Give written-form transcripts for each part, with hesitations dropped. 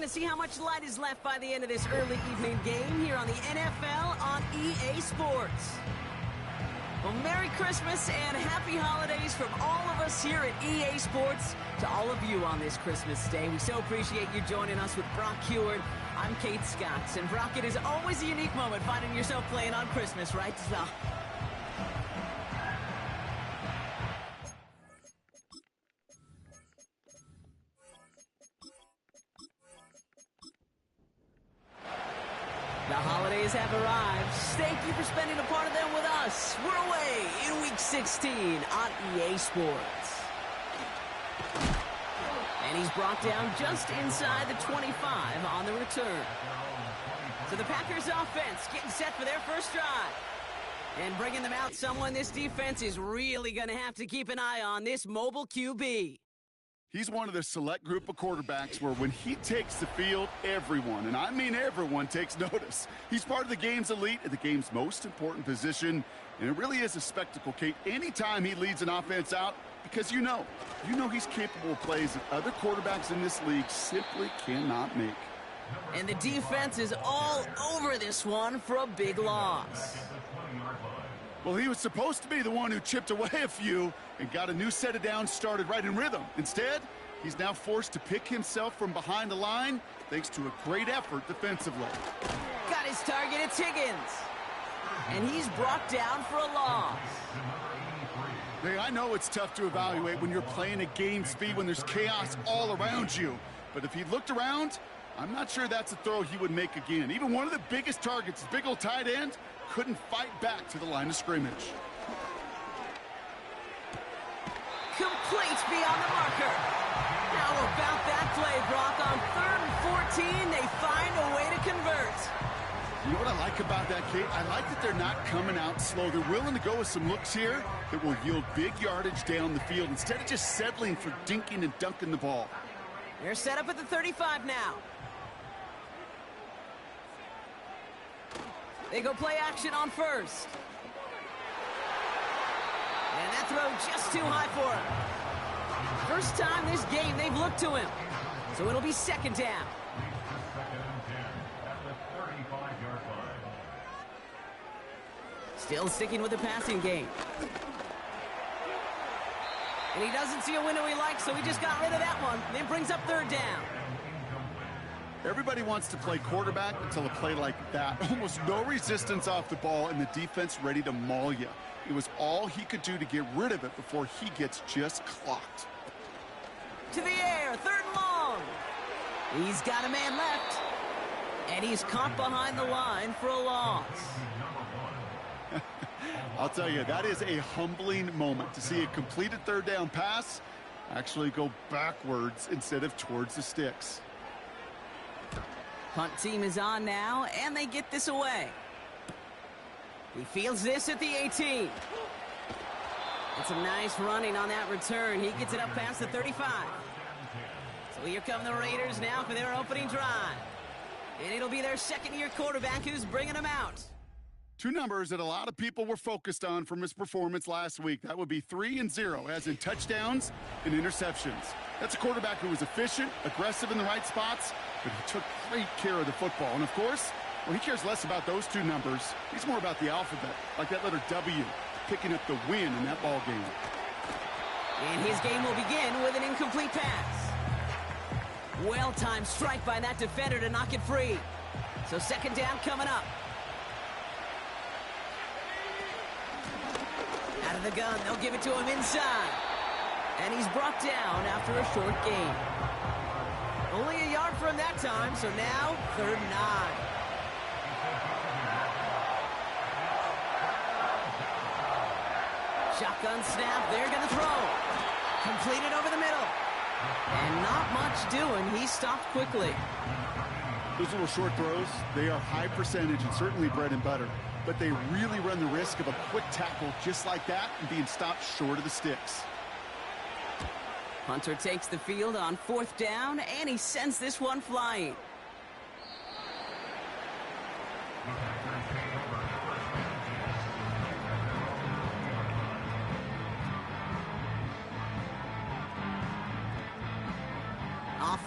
to see how much light is left by the end of this early evening game here on the NFL on EA Sports. Well, Merry Christmas and Happy Holidays from all of us here at EA Sports to all of you on this Christmas day. We so appreciate you joining us with Brock Heward. I'm Kate Scotts, and Brock, it is always a unique moment finding yourself playing on Christmas, right? The holidays have arrived. Thank you for spending a part of them with us. We're away in Week 16 on EA Sports. And he's brought down just inside the 25 on the return. So the Packers offense getting set for their first drive. And bringing them out someone this defense is really going to have to keep an eye on, this mobile QB. He's one of the select group of quarterbacks where when he takes the field, everyone, and I mean everyone, takes notice. He's part of the game's elite at the game's most important position, and it really is a spectacle, Kate, anytime he leads an offense out, because you know he's capable of plays that other quarterbacks in this league simply cannot make. And the defense is all over this one for a big loss. Well, he was supposed to be the one who chipped away a few and got a new set of downs started right in rhythm. Instead, he's now forced to pick himself from behind the line thanks to a great effort defensively. Got his target, it's Higgins. And he's brought down for a loss. Hey, I know it's tough to evaluate when you're playing at game speed when there's chaos all around you. But if he looked around, I'm not sure that's a throw he would make again. Even one of the biggest targets, big old tight end, couldn't fight back to the line of scrimmage. Complete beyond the marker. How about that play, Brock? On 3rd and 14, they find a way to convert. You know what I like about that, Kate? I like that they're not coming out slow. They're willing to go with some looks here that will yield big yardage down the field instead of just settling for dinking and dunking the ball. They're set up at the 35 now. They go play action on first. And that throw just too high for him. First time this game they've looked to him. So it'll be second down. Still sticking with the passing game. And he doesn't see a window he likes, so he just got rid of that one. And it brings up 3rd down. Everybody wants to play quarterback until a play like that. Almost no resistance off the ball and the defense ready to maul you. It was all he could do to get rid of it before he gets just clocked. To the air, 3rd and long. He's got a man left. And he's caught behind the line for a loss. I'll tell you, that is a humbling moment to see a completed 3rd down pass actually go backwards instead of towards the sticks. Punt team is on now, and they get this away. He fields this at the 18. And some nice running on that return. He gets it up past the 35. So here come the Raiders now for their opening drive. And it'll be their second-year quarterback who's bringing them out. Two numbers that a lot of people were focused on from his performance last week. That would be 3 and 0, as in touchdowns and interceptions. That's a quarterback who was efficient, aggressive in the right spots, but he took great care of the football. And, of course, well, he cares less about those two numbers. He's more about the alphabet, like that letter W, picking up the win in that ball game. And his game will begin with an incomplete pass. Well-timed strike by that defender to knock it free. So second down coming up. Out of the gun, they'll give it to him inside. And he's brought down after a short gain. Only a yard from that time, so now 3rd and 9. Shotgun snap, they're going to throw. Completed over the middle. And not much doing, he stopped quickly. Those little short throws, they are high percentage and certainly bread and butter. But they really run the risk of a quick tackle just like that and being stopped short of the sticks. Hunter takes the field on 4th down, and he sends this one flying.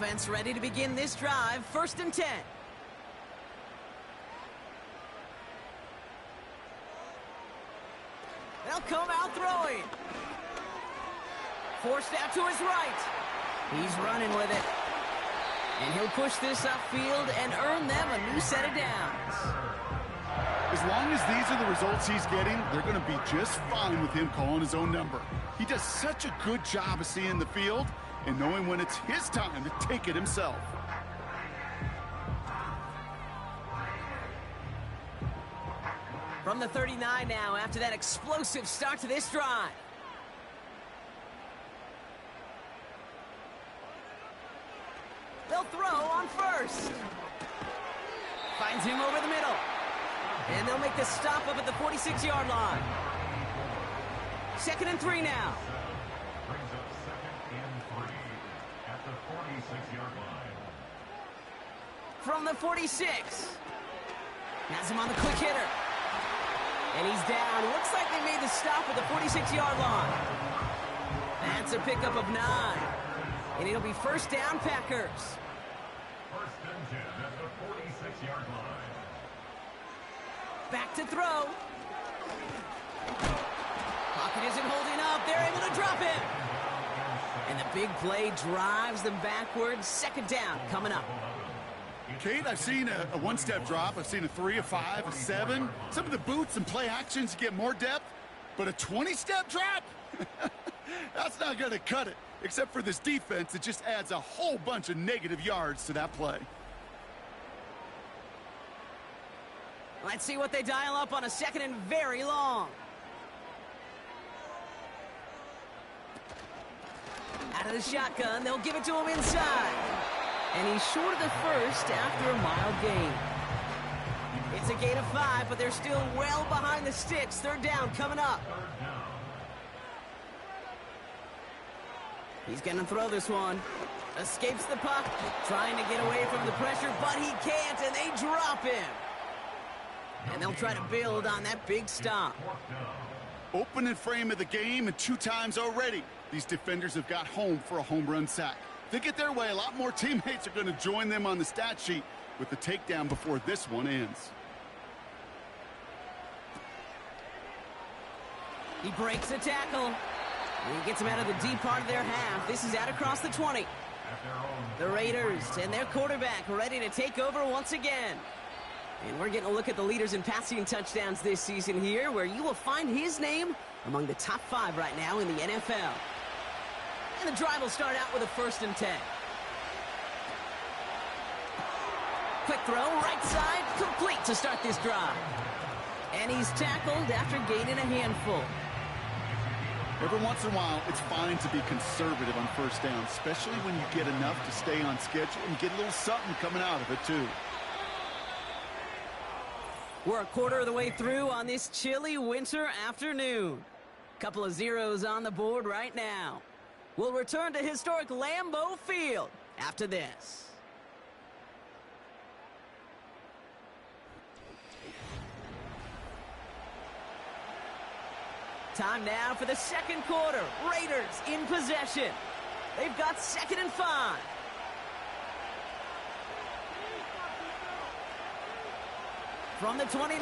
offense ready to begin this drive. 1st and 10. They'll come out throwing. Forced out to his right. He's running with it. And he'll push this upfield and earn them a new set of downs. As long as these are the results he's getting, they're going to be just fine with him calling his own number. He does such a good job of seeing the field and knowing when it's his time to take it himself. From the 39 now after that explosive start to this drive. They'll throw on 1st. Finds him over the middle. And they'll make the stop up at the 46-yard line. 2nd and 3 now. Brings up 2nd and 3 at the 46-yard line. From the 46. Has him on the quick hitter. And he's down. Looks like they made the stop at the 46-yard line. That's a pickup of 9. And it'll be 1st down, Packers. 1st and 10 at the 46-yard line. Back to throw. Pocket isn't holding up. They're able to drop him. And the big play drives them backwards. 2nd down coming up. Kate, I've seen a one-step drop. I've seen a 3, a 5, a 7. Some of the boots and play actions get more depth, but a 20-step drop? That's not going to cut it. Except for this defense, it just adds a whole bunch of negative yards to that play. Let's see what they dial up on a 2nd and very long. Out of the shotgun, they'll give it to him inside. And he's short of the 1st after a mild gain. It's a gain of 5, but they're still well behind the sticks. 3rd down coming up. He's going to throw this one. Escapes the puck, trying to get away from the pressure, but he can't, and they drop him. And they'll try to build on that big stop. Opening frame of the game, and 2 times already, these defenders have got home for a home run sack. If they get their way, a lot more teammates are going to join them on the stat sheet with the takedown before this one ends. He breaks a tackle. And he gets him out of the deep part of their half. This is out across the 20. The Raiders and their quarterback ready to take over once again. And we're getting a look at the leaders in passing touchdowns this season here, where you will find his name among the top 5 right now in the NFL. And the drive will start out with a 1st and 10. Quick throw, right side, complete to start this drive. And he's tackled after gaining a handful. Every once in a while, it's fine to be conservative on 1st down, especially when you get enough to stay on schedule and get a little something coming out of it, too. We're a quarter of the way through on this chilly winter afternoon. Couple of zeros on the board right now. We'll return to historic Lambeau Field after this. Time now for the 2nd quarter. Raiders in possession. They've got 2nd and 5. From the 29.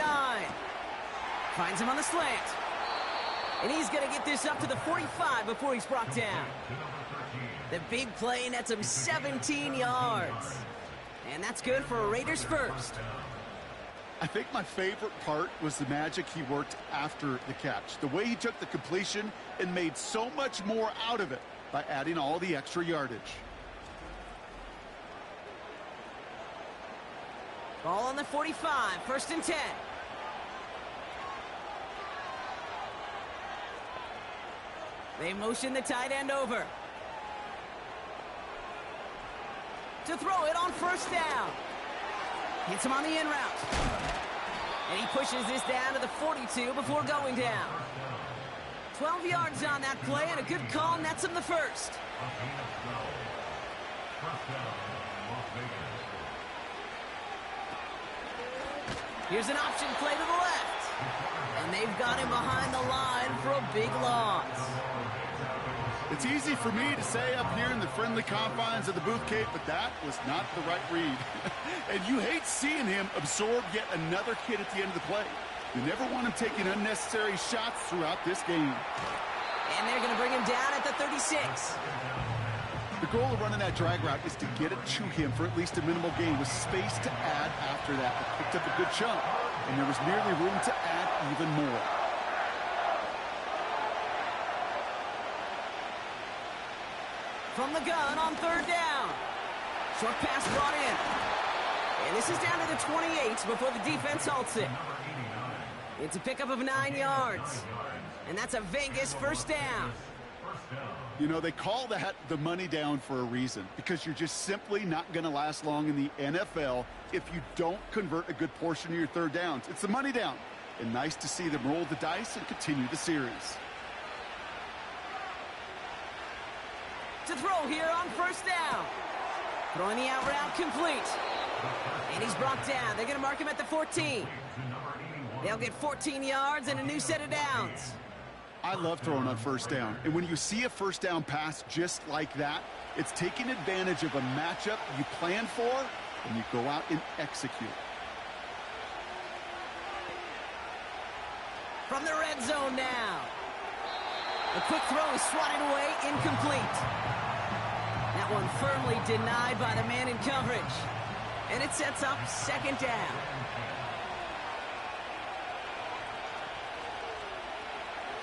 Finds him on the slant. And he's going to get this up to the 45 before he's brought down. The big play nets him 17 yards. And that's good for a Raiders 1st. I think my favorite part was the magic he worked after the catch. The way he took the completion and made so much more out of it by adding all the extra yardage. Ball on the 45, 1st and 10. They motion the tight end over. To throw it on 1st down. Hits him on the in route. And he pushes this down to the 42 before going down. 12 yards on that play, and a good call nets him the 1st. Here's an option play to the left. And they've got him behind the line for a big loss. It's easy for me to say up here in the friendly confines of the booth, Kate, but that was not the right read. And you hate seeing him absorb yet another kid at the end of the play. You never want him taking unnecessary shots throughout this game. And they're going to bring him down at the 36. The goal of running that drag route is to get it to him for at least a minimal gain with space to add after that. They picked up a good chunk, and there was merely room to add even more. From the gun on third down. Short pass brought in. And this is down to the 28 before the defense halts it. It's a pickup of 9 yards. And that's a Vegas first down. You know, they call that the money down for a reason, because you're just simply not going to last long in the NFL if you don't convert a good portion of your third downs. It's the money down. And nice to see them roll the dice and continue the series. To throw here on first down. Throwing the out route complete. And he's brought down. They're going to mark him at the 14. They'll get 14 yards and a new set of downs. I love throwing on first down. And when you see a first down pass just like that, it's taking advantage of a matchup you plan for, and you go out and execute. From the red zone now. A quick throw is swatted away, incomplete. That one firmly denied by the man in coverage. And it sets up second down.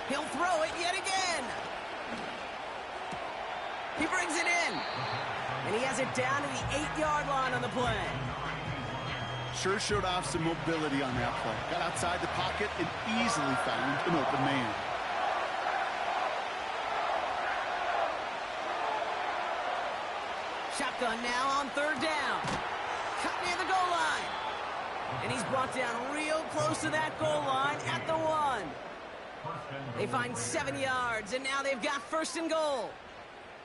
He'll throw it yet again. He brings it in. And he has it down to the 8-yard line on the play. Sure showed off some mobility on that play. Got outside the pocket and easily found an open man. Shotgun now on third down. Cut near the goal line. And he's brought down real close to that goal line at the 1. They find 7 yards, and now they've got first and goal.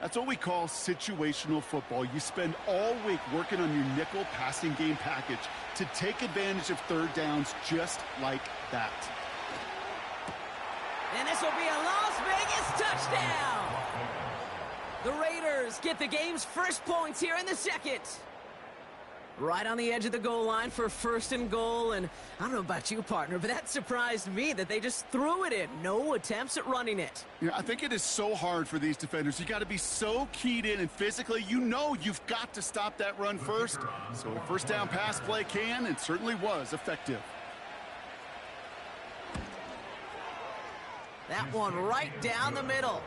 That's what we call situational football. You spend all week working on your nickel passing game package to take advantage of third downs just like that. And this will be a Las Vegas touchdown. The Raiders get the game's first points here in the second. Right on the edge of the goal line for first and goal. And I don't know about you, partner, but that surprised me that they just threw it in. No attempts at running it. Yeah, I think it is so hard for these defenders. You got to be so keyed in, and physically, you know you've got to stop that run first. So a first down pass play can and certainly was effective. That one right down the middle.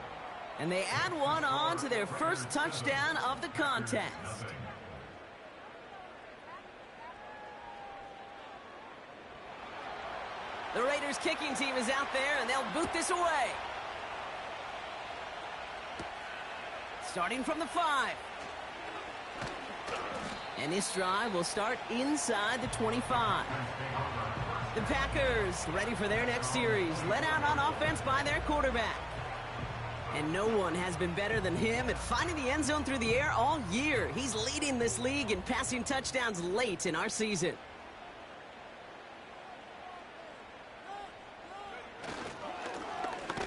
And they add one on to their first touchdown of the contest. The Raiders kicking team is out there, and they'll boot this away. Starting from the 5. And this drive will start inside the 25. The Packers ready for their next series, led out on offense by their quarterback. And no one has been better than him at finding the end zone through the air all year. He's leading this league in passing touchdowns late in our season.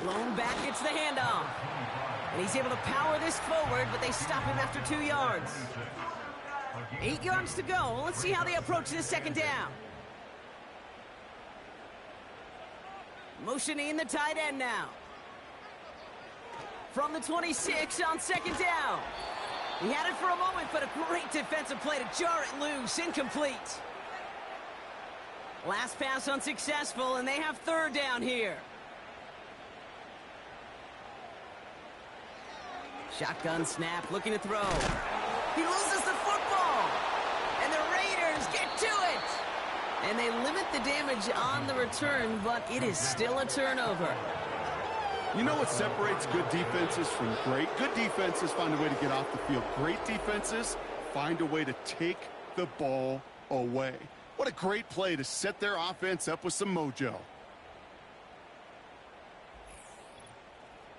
Blown back, gets the handoff. And he's able to power this forward, but they stop him after 2 yards. 8 yards to go. Let's see how they approach this second down. Motioning the tight end now. From the 26 on second down. He had it for a moment, but a great defensive play to jar it loose. Incomplete. Last pass unsuccessful, and they have third down here. Shotgun snap, looking to throw. He loses the football. And the Raiders get to it. And they limit the damage on the return, but it is still a turnover. You know what separates good defenses from great? Good defenses find a way to get off the field. Great defenses find a way to take the ball away. What a great play to set their offense up with some mojo.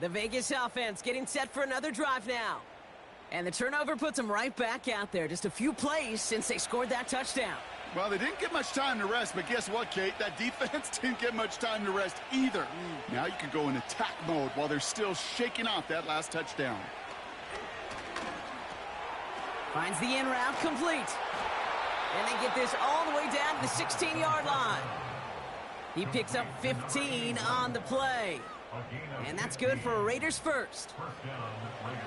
The Vegas offense getting set for another drive now. And the turnover puts them right back out there. Just a few plays since they scored that touchdown. Well, they didn't get much time to rest, but guess what, Kate? That defense didn't get much time to rest either. Now you can go in attack mode while they're still shaking off that last touchdown. Finds the in route complete. And they get this all the way down to the 16-yard line. He picks up 15 on the play. And that's good for a Raiders first. First down, Raiders.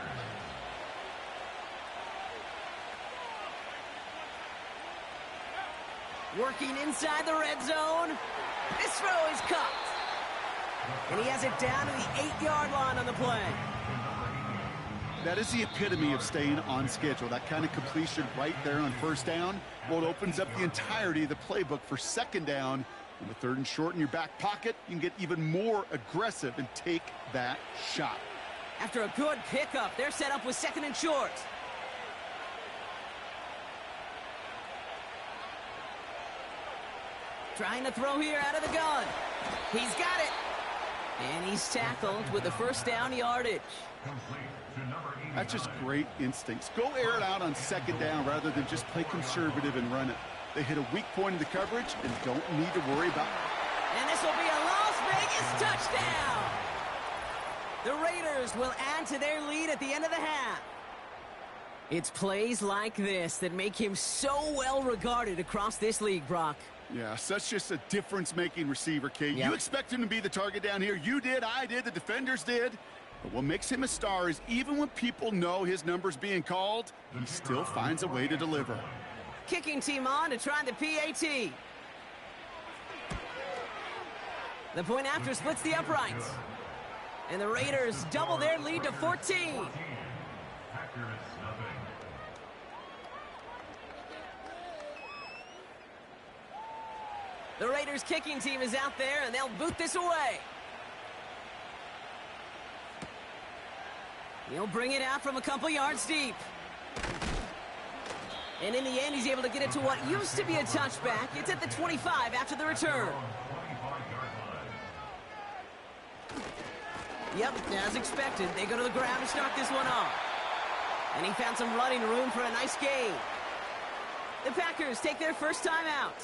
Working inside the red zone. This throw is caught. And he has it down to the 8-yard line on the play. That is the epitome of staying on schedule. That kind of completion right there on first down. Well, it opens up the entirety of the playbook for second down. And with 3rd and short in your back pocket, you can get even more aggressive and take that shot. After a good pickup, they're set up with 2nd and short. Trying to throw here out of the gun. He's got it. And he's tackled with the first down yardage. That's just great instincts. Go air it out on 2nd down rather than just play conservative and run it. They hit a weak point in the coverage and don't need to worry about it. And this will be a Las Vegas touchdown. The Raiders will add to their lead at the end of the half. It's plays like this that make him so well regarded across this league, Brock. Yeah, such just a difference-making receiver, Kate. Yep. You expect him to be the target down here. You did, I did, the defenders did. But what makes him a star is even when people know his number's being called, he still finds a way to deliver. Kicking team on to try the PAT. The point after splits the uprights. And the Raiders double their lead to 14. The Raiders kicking team is out there, and they'll boot this away. He'll bring it out from a couple yards deep. And in the end, he's able to get it to what used to be a touchback. It's at the 25 after the return. Yep, as expected, they go to the ground to start this one off. And he found some running room for a nice gain. The Packers take their first time out.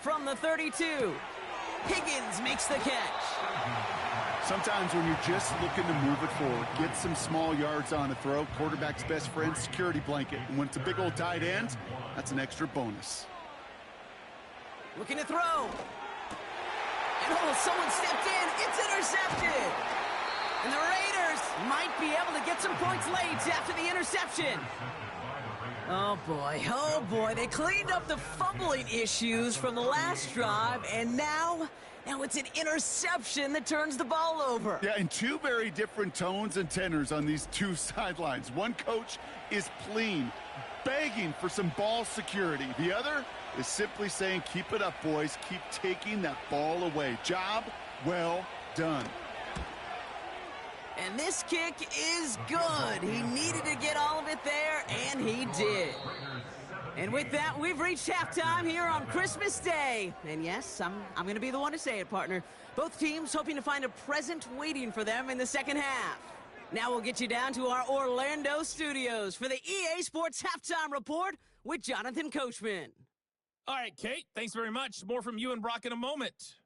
From the 32, Higgins makes the catch. Sometimes when you're just looking to move it forward, get some small yards on a throw, quarterback's best friend, security blanket. And when it's a big old tight end, that's an extra bonus. Looking to throw. And oh, someone stepped in. It's intercepted. And the Raiders might be able to get some points late after the interception. Oh boy, they cleaned up the fumbling issues from the last drive, and now it's an interception that turns the ball over. Yeah, and two very different tones and tenors on these two sidelines. One coach is pleading, begging for some ball security. The other is simply saying, keep it up, boys. Keep taking that ball away. Job well done. And this kick is good. He needed to get all of it there, and he did. And with that, we've reached halftime here on Christmas Day. And yes, I'm going to be the one to say it, partner. Both teams hoping to find a present waiting for them in the second half. Now we'll get you down to our Orlando studios for the EA Sports Halftime Report with Jonathan Coachman. All right, Kate, thanks very much. More from you and Brock in a moment.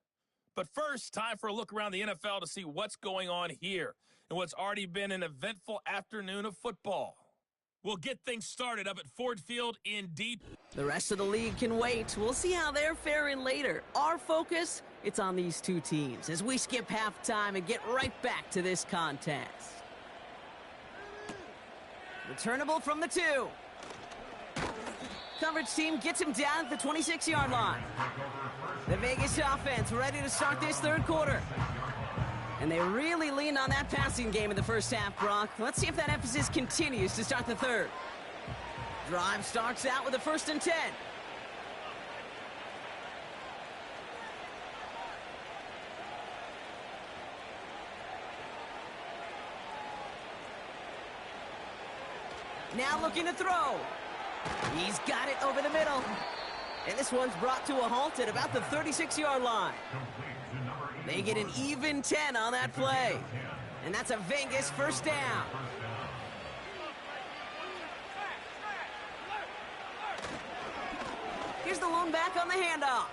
But first, time for a look around the NFL to see what's going on here and what's already been an eventful afternoon of football. We'll get things started up at Ford Field in deep. The rest of the league can wait. We'll see how they're faring later. Our focus, it's on these two teams as we skip halftime and get right back to this contest. Returnable from the 2. Coverage team gets him down at the 26-yard line. The Vegas offense ready to start this third quarter. And they really leaned on that passing game in the first half, Brock. Let's see if that emphasis continues to start the third. Drive starts out with a 1st and 10. Now looking to throw. He's got it over the middle. And this one's brought to a halt at about the 36-yard line. They get an even 10 on that play. And that's a Vegas first down. Here's the lone back on the handoff.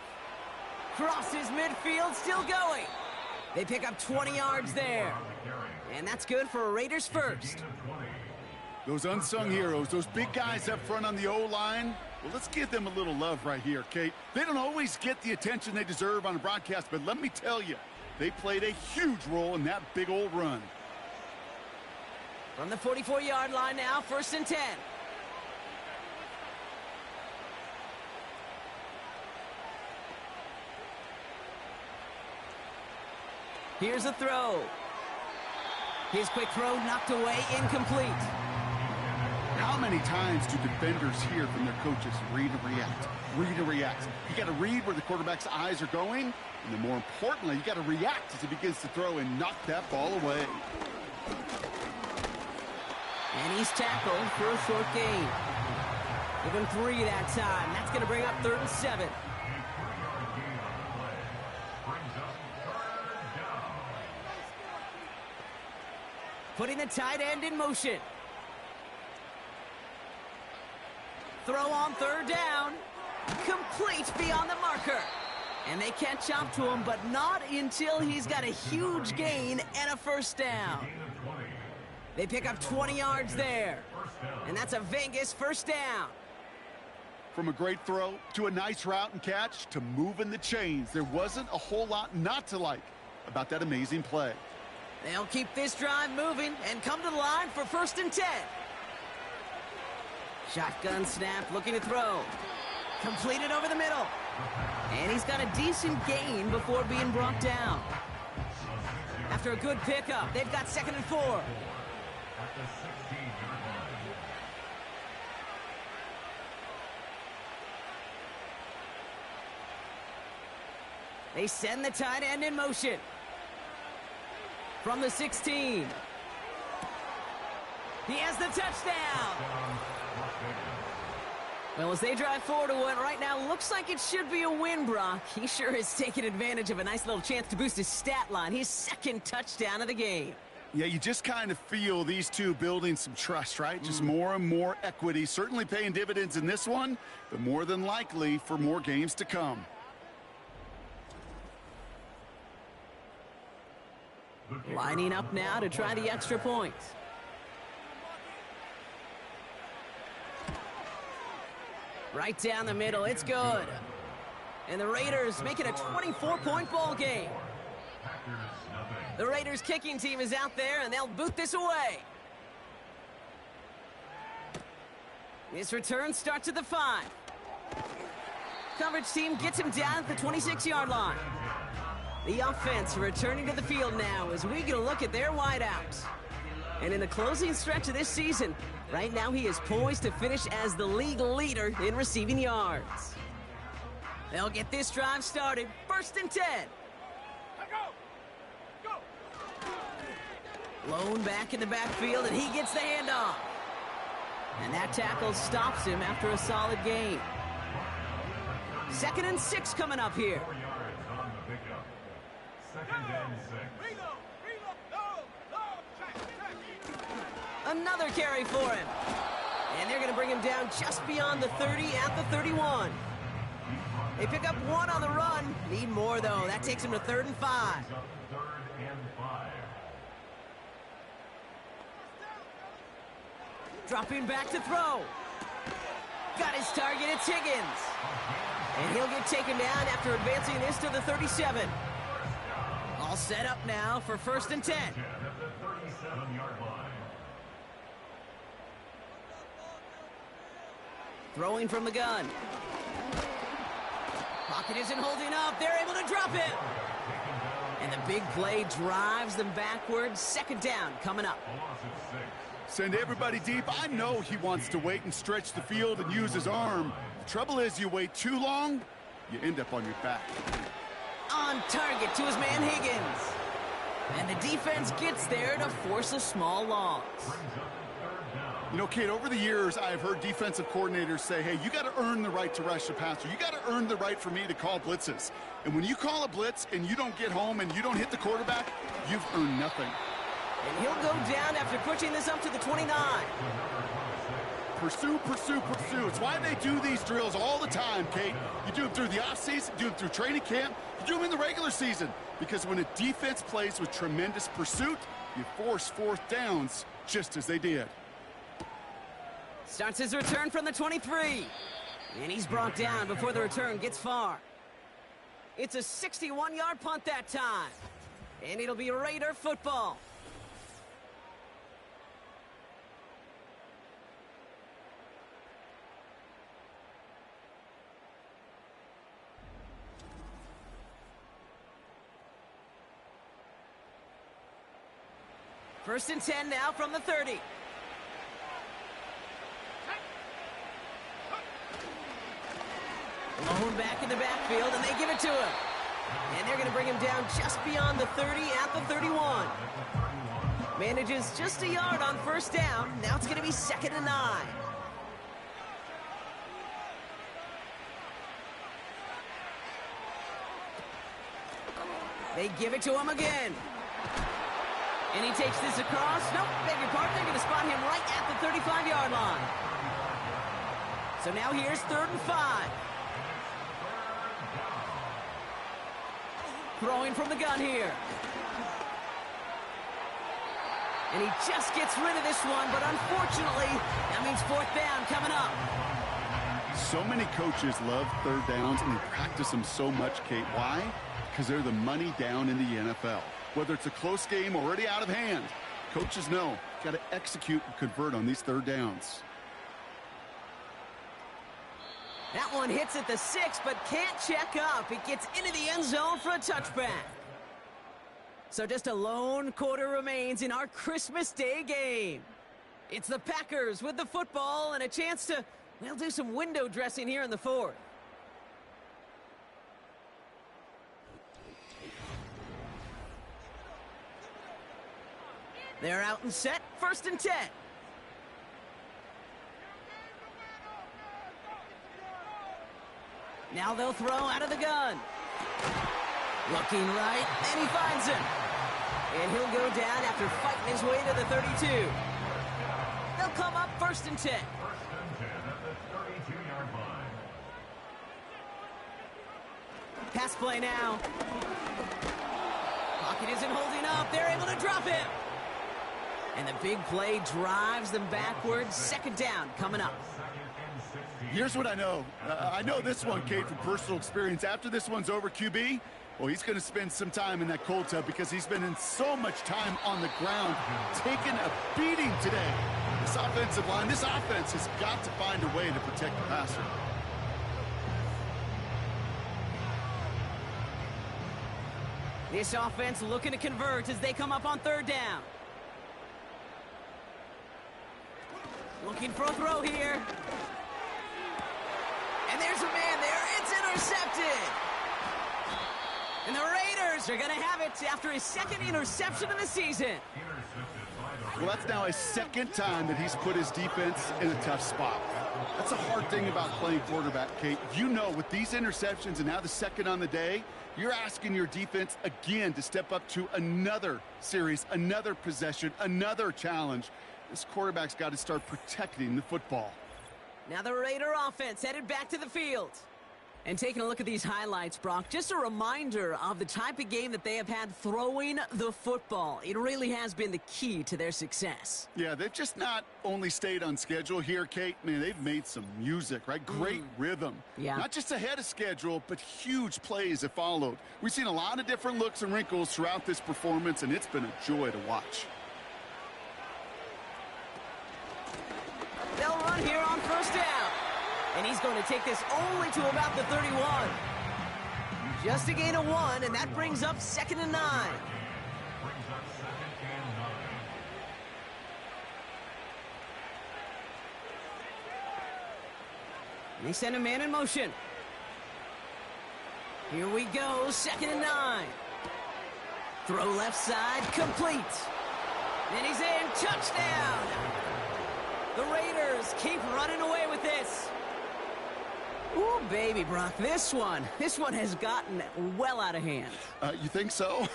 Crosses midfield, still going. They pick up 20 yards there. And that's good for a Raiders first. Those unsung heroes, those big guys up front on the O-line, well, let's give them a little love right here, Kate. They don't always get the attention they deserve on a broadcast, but let me tell you, they played a huge role in that big old run. From the 44-yard line now, 1st and 10. Here's a throw. His quick throw knocked away, incomplete. How many times do defenders hear from their coaches, read and react, read and react? You got to read where the quarterback's eyes are going, and then more importantly, you got to react as he begins to throw and knock that ball away. And he's tackled for a short gain. Give him 3 that time. That's going to bring up 3rd and 7. Putting the tight end in motion. Throw on 3rd down. Complete beyond the marker. And they catch up to him, but not until he's got a huge gain and a 1st down. They pick up 20 yards there. And that's a Vegas 1st down. From a great throw to a nice route and catch to moving the chains, there wasn't a whole lot not to like about that amazing play. They'll keep this drive moving and come to the line for 1st and 10. Shotgun snap, looking to throw. Completed over the middle. And he's got a decent gain before being brought down. After a good pickup, they've got 2nd and 4. They send the tight end in motion. From the 16. He has the touchdown. Well, as they drive forward to what right now looks like it should be a win, Brock, he sure has taken advantage of a nice little chance to boost his stat line. His 2nd touchdown of the game. Yeah, you just kind of feel these two building some trust, right? Just more and more equity. Certainly paying dividends in this one, but more than likely for more games to come. Lining up now to try the extra point. Right down the middle, it's good. And the Raiders make it a 24-point ball game. The Raiders kicking team is out there, and they'll boot this away. This return starts at the 5. Coverage team gets him down at the 26-yard line. The offense returning to the field now as we get a look at their wideouts. And in the closing stretch of this season, right now he is poised to finish as the league leader in receiving yards. They'll get this drive started. 1st and 10. Lone back in the backfield, and he gets the handoff. And that tackle stops him after a solid gain. 2nd and 6 coming up here. 2nd and 6. Another carry for him. And they're going to bring him down just beyond the 30 at the 31. They pick up 1 on the run. Need more, though. That takes him to 3rd and 5. 3rd and 5. Dropping back to throw. Got his target. It's Higgins. And he'll get taken down after advancing this to the 37. All set up now for 1st and 10. At the 37-yard line. Throwing from the gun. Pocket isn't holding up. They're able to drop it. And the big play drives them backwards. 2nd down coming up. Send everybody deep. I know he wants to wait and stretch the field and use his arm. The trouble is, you wait too long, you end up on your back. On target to his man Higgins. And the defense gets there to force a small loss. You know, Kate, over the years, I've heard defensive coordinators say, hey, you got to earn the right to rush the passer. You got to earn the right for me to call blitzes. And when you call a blitz and you don't get home and you don't hit the quarterback, you've earned nothing. And he'll go down after pushing this up to the 29. pursue, pursue, pursue. It's why they do these drills all the time, Kate. You do them through the offseason, you do them through training camp, you do them in the regular season. Because when a defense plays with tremendous pursuit, you force fourth downs just as they did. Starts his return from the 23. And he's brought down before the return gets far. It's a 61-yard punt that time. And it'll be Raider football. First and 10 now from the 30. Lone back in the backfield, and they give it to him. And they're going to bring him down just beyond the 30 at the 31. Manages just a yard on first down. Now it's going to be 2nd and 9. They give it to him again. And he takes this across. Nope, beg your pardon. They're going to spot him right at the 35-yard line. So now here's 3rd and 5. Throwing from the gun here. And he just gets rid of this one, but unfortunately, that means 4th down coming up. So many coaches love third downs, and they practice them so much, Kate. Why? Because they're the money down in the NFL. Whether it's a close game already out of hand, coaches know got to execute and convert on these third downs. That one hits at the 6, but can't check up. It gets into the end zone for a touchback. So just a lone quarter remains in our Christmas Day game. It's the Packers with the football and a chance to, well, do some window dressing here in the 4th. They're out and set, 1st and 10. Now they'll throw out of the gun. Looking right, and he finds him. And he'll go down after fighting his way to the 32. They'll come up 1st and 10. 1st and 10 at the 32-yard line. Pass play now. Pocket isn't holding up. They're able to drop him. And the big play drives them backwards. 2nd down coming up. Here's what I know. I know this one, Kate, from personal experience. After this one's over, QB, well, he's going to spend some time in that cold tub because he's been in so much time on the ground, taking a beating today. This offensive line, this offense has got to find a way to protect the passer. This offense looking to convert as they come up on 3rd down. Looking for a throw here. And there's a man there. It's intercepted. And the Raiders are going to have it after his 2nd interception of the season. Well, that's now his 2nd time that he's put his defense in a tough spot. That's a hard thing about playing quarterback, Kate. You know, with these interceptions and now the 2nd on the day, you're asking your defense again to step up to another series, another possession, another challenge. This quarterback's got to start protecting the football. Now the Raider offense headed back to the field. And taking a look at these highlights, Brock, just a reminder of the type of game that they have had throwing the football. It really has been the key to their success. Yeah, they've just not only stayed on schedule here, Kate. Man, they've made some music, right? Great rhythm. Yeah. Not just ahead of schedule, but huge plays have followed. We've seen a lot of different looks and wrinkles throughout this performance, and it's been a joy to watch. They'll run here on 1st down. And he's going to take this only to about the 31. Just a gain of 1, and that brings up 2nd and 9. Brings up 2nd and 9. They send a man in motion. Here we go, 2nd and 9. Throw left side, complete. And he's in, touchdown. The Raiders keep running away with this. Ooh, baby, Brock, this one has gotten well out of hand. You think so?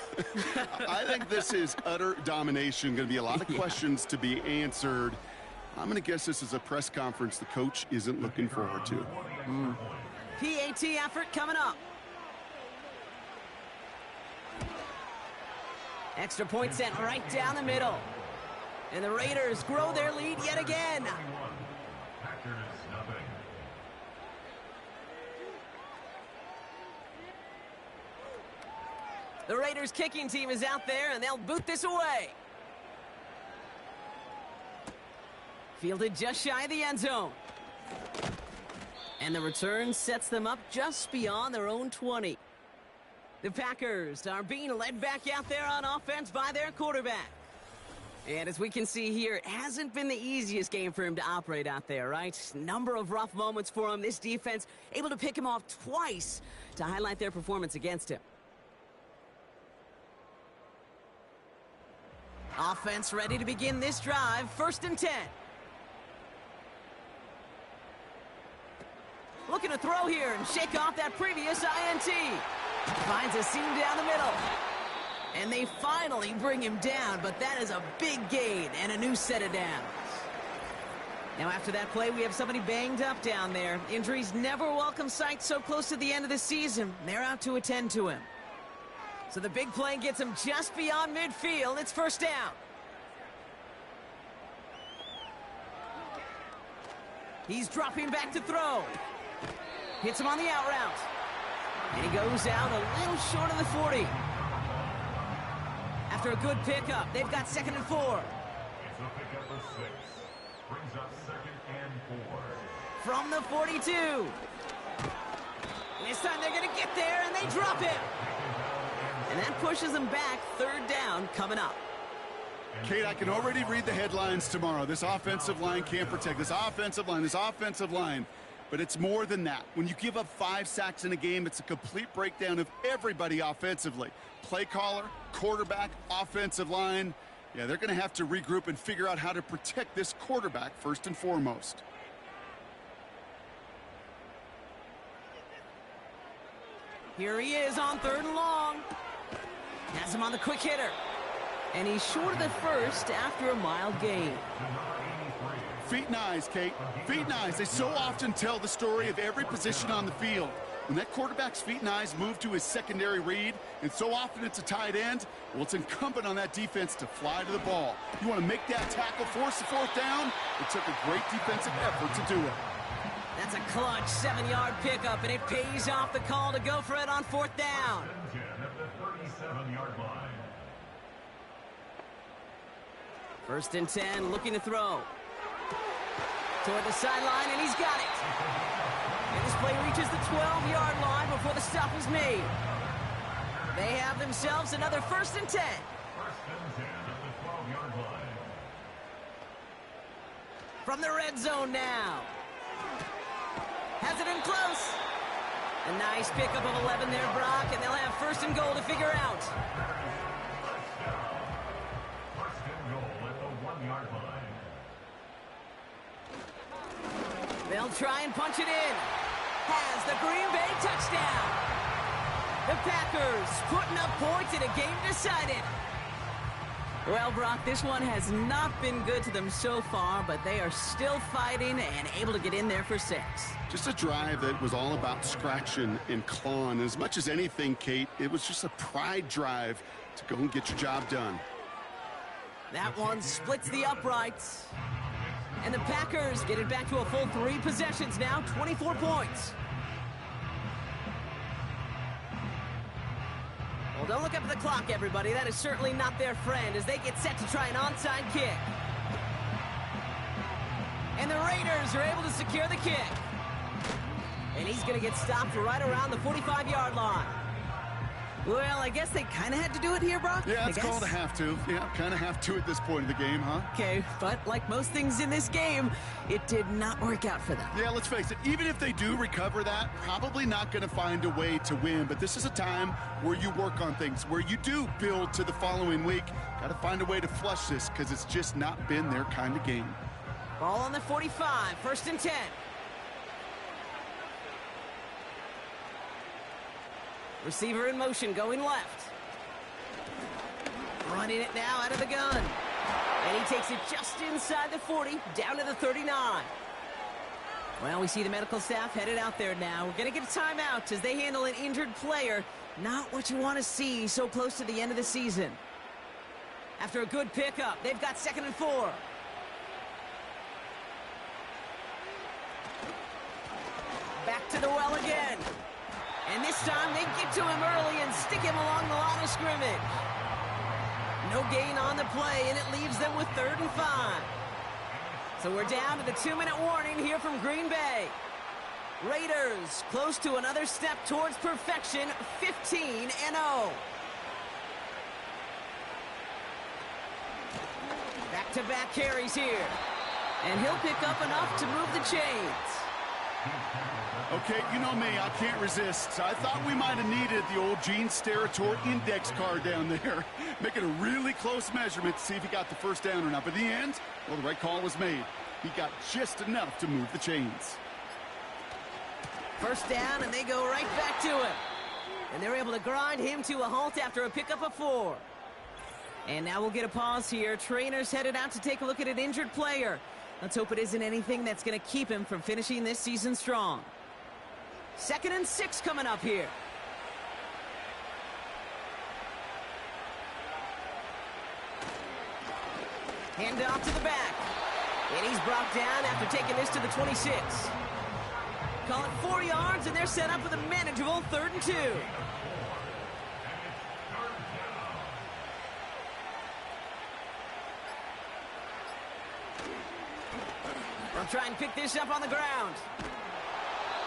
I think this is utter domination. Going to be a lot of questions to be answered. I'm going to guess this is a press conference the coach isn't looking forward to. PAT effort coming up. Extra point sent right down the middle. And the Raiders grow their lead yet again. Packers nothing. The Raiders kicking team is out there, and they'll boot this away. Fielded just shy of the end zone. And the return sets them up just beyond their own 20. The Packers are being led back out there on offense by their quarterback. And as we can see here, it hasn't been the easiest game for him to operate out there, right? Number of rough moments for him. This defense able to pick him off twice to highlight their performance against him. Offense ready to begin this drive. 1st and 10. Looking to throw here and shake off that previous INT. Finds a seam down the middle. And they finally bring him down, but that is a big gain and a new set of downs. Now after that play, we have somebody banged up down there. Injuries never a welcome sight so close to the end of the season. They're out to attend to him. So the big play gets him just beyond midfield. It's 1st down. He's dropping back to throw. Hits him on the out route. And he goes out a little short of the 40. After a good pickup, they've got 2nd and 4. It's a pickup of 6. Brings up 2nd and 4. From the 42. This time they're going to get there, and they drop it. And that pushes them back. 3rd down coming up. Kate, I can already read the headlines tomorrow. This offensive line can't protect. This offensive line. But it's more than that. When you give up 5 sacks in a game, it's a complete breakdown of everybody offensively. Play caller, quarterback, offensive line. Yeah, they're going to have to regroup and figure out how to protect this quarterback first and foremost. Here he is on 3rd and long. Has him on the quick hitter. And he's short of the first after a mild gain. Feet and eyes, Kate. Feet and eyes. They so often tell the story of every position on the field. When that quarterback's feet and eyes move to his secondary read, and so often it's a tight end, well, it's incumbent on that defense to fly to the ball. You want to make that tackle, force the 4th down. It took a great defensive effort to do it. That's a clutch 7-yard pickup, and it pays off the call to go for it on 4th down. 10 at the 37-yard line. 1st and 10, looking to throw. Toward the sideline, and he's got it. And this play reaches the 12-yard line before the stop is made. They have themselves another 1st and 10. 1st and 10 at the 12-yard line. From the red zone now. Has it in close. A nice pickup of 11 there, Brock, and they'll have 1st and goal to figure out. 1st and goal at the 1-yard line. They'll try and punch it in. Has the Green Bay touchdown. The Packers putting up points in a game decided. Well, Brock, this one has not been good to them so far, but they are still fighting and able to get in there for 6. Just a drive that was all about scratching and clawing. As much as anything, Kate, it was just a pride drive to go and get your job done. That one splits the uprights. And the Packers get it back to a full 3 possessions now, 24 points. Well, don't look up at the clock, everybody. That is certainly not their friend as they get set to try an onside kick. And the Raiders are able to secure the kick. And he's going to get stopped right around the 45-yard line. Well, I guess they kind of had to do it here, Brock. Yeah, it's called a have to. Yeah, kind of have to at this point in the game, huh? Okay, but like most things in this game, it did not work out for them. Yeah, let's face it. Even if they do recover that, probably not going to find a way to win. But this is a time where you work on things, where you do build to the following week. Got to find a way to flush this because it's just not been their kind of game. Ball on the 45, 1st and 10. Receiver in motion, going left. Running it now out of the gun. And he takes it just inside the 40, down to the 39. Well, we see the medical staff headed out there now. We're going to get a timeout as they handle an injured player. Not what you want to see so close to the end of the season. After a good pickup, they've got 2nd and 4. Back to the well again. And this time they get to him early and stick him along the line of scrimmage. No gain on the play, and it leaves them with 3rd and 5. So we're down to the 2-minute warning here from Green Bay. Raiders close to another step towards perfection, 15-0. Back-to-back carries here. And he'll pick up enough to move the chains. Okay, you know me, I can't resist. I thought we might have needed the old Gene Steratore index card down there. Making a really close measurement to see if he got the first down or not. But in the end, well, the right call was made. He got just enough to move the chains. First down, and they go right back to him. And they're able to grind him to a halt after a pickup of 4. And now we'll get a pause here. Trainers headed out to take a look at an injured player. Let's hope it isn't anything that's going to keep him from finishing this season strong. 2nd and 6 coming up here. Hand off to the back. And he's brought down after taking this to the 26. Call it 4 yards, and they're set up with a manageable 3rd and 2. They'll try and pick this up on the ground.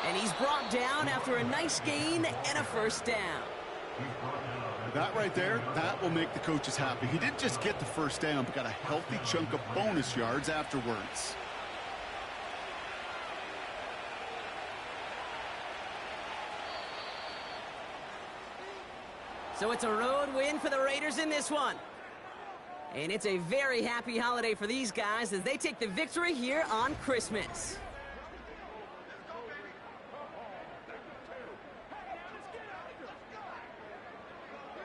And he's brought down after a nice gain and a first down. That right there, that will make the coaches happy. He didn't just get the first down, but got a healthy chunk of bonus yards afterwards. So it's a road win for the Raiders in this one. And it's a very happy holiday for these guys as they take the victory here on Christmas.